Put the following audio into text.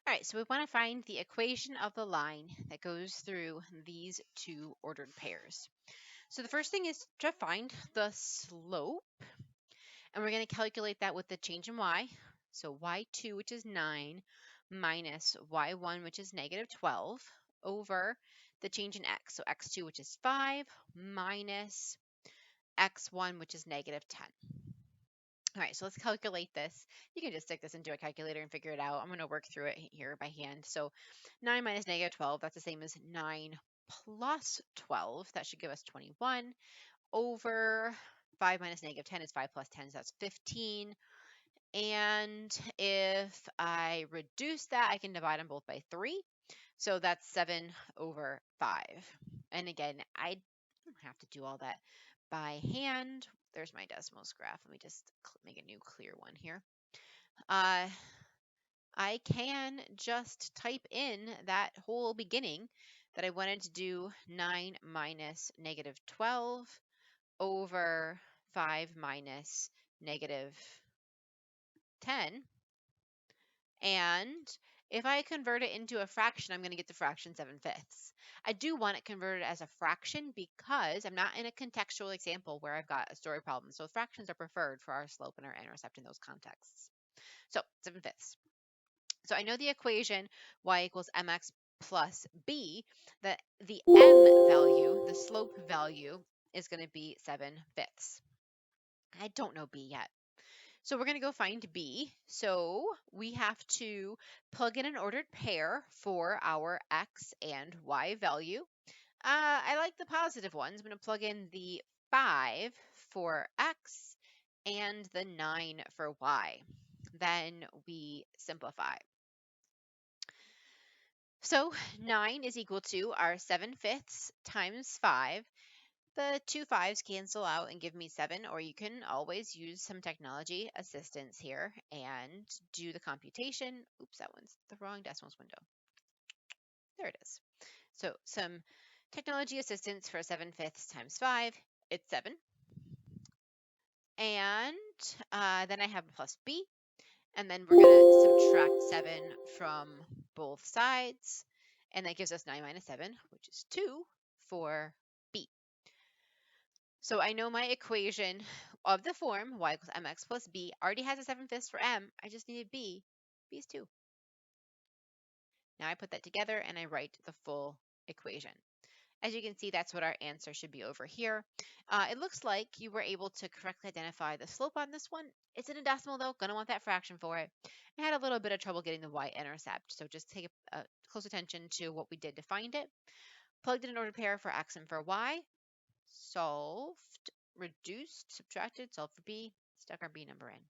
All right, so we want to find the equation of the line that goes through these two ordered pairs. So the first thing is to find the slope, and we're going to calculate that with the change in y. So y2, which is 9, minus y1, which is negative 12, over the change in x. So x2, which is 5, minus x1, which is negative 10. All right, so let's calculate this. You can just stick this into a calculator and figure it out. I'm going to work through it here by hand. So 9 minus negative 12, that's the same as 9 plus 12. That should give us 21, over 5 minus negative 10 is 5 plus 10, so that's 15. And if I reduce that, I can divide them both by 3. So that's 7 over 5. And again, I don't have to do all that by hand. There's my decimals graph. Let me just make a new clear one here. I can just type in that whole beginning that I wanted to do 9 minus negative 12 over 5 minus negative 10. And if I convert it into a fraction, I'm going to get the fraction 7/5. I do want it converted as a fraction because I'm not in a contextual example where I've got a story problem. So fractions are preferred for our slope and our intercept in those contexts. So 7/5. So I know the equation y equals mx plus b, that the m value, the slope value, is going to be 7/5. I don't know b yet. So we're going to go find b. So we have to plug in an ordered pair for our x and y value. I like the positive ones. I'm going to plug in the 5 for x and the 9 for y. Then we simplify. So 9 is equal to our 7/5 times 5. The 2 5s cancel out and give me 7, or you can always use some technology assistance here and do the computation. Oops, that one's the wrong decimals window. There it is. So some technology assistance for 7/5 times 5, it's 7. And then I have a plus b, and then we're going to subtract 7 from both sides, and that gives us 9 minus 7, which is 2 for b. So I know my equation of the form y equals mx plus b already has a 7/5 for m. I just needed b. B is 2. Now I put that together and I write the full equation. As you can see, that's what our answer should be over here. It looks like you were able to correctly identify the slope on this one. It's in a decimal though, gonna want that fraction for it. I had a little bit of trouble getting the y-intercept, so just take a close attention to what we did to find it. Plugged in an ordered pair for x and for y. Solved, reduced, subtracted, solved for b, stuck our b number in.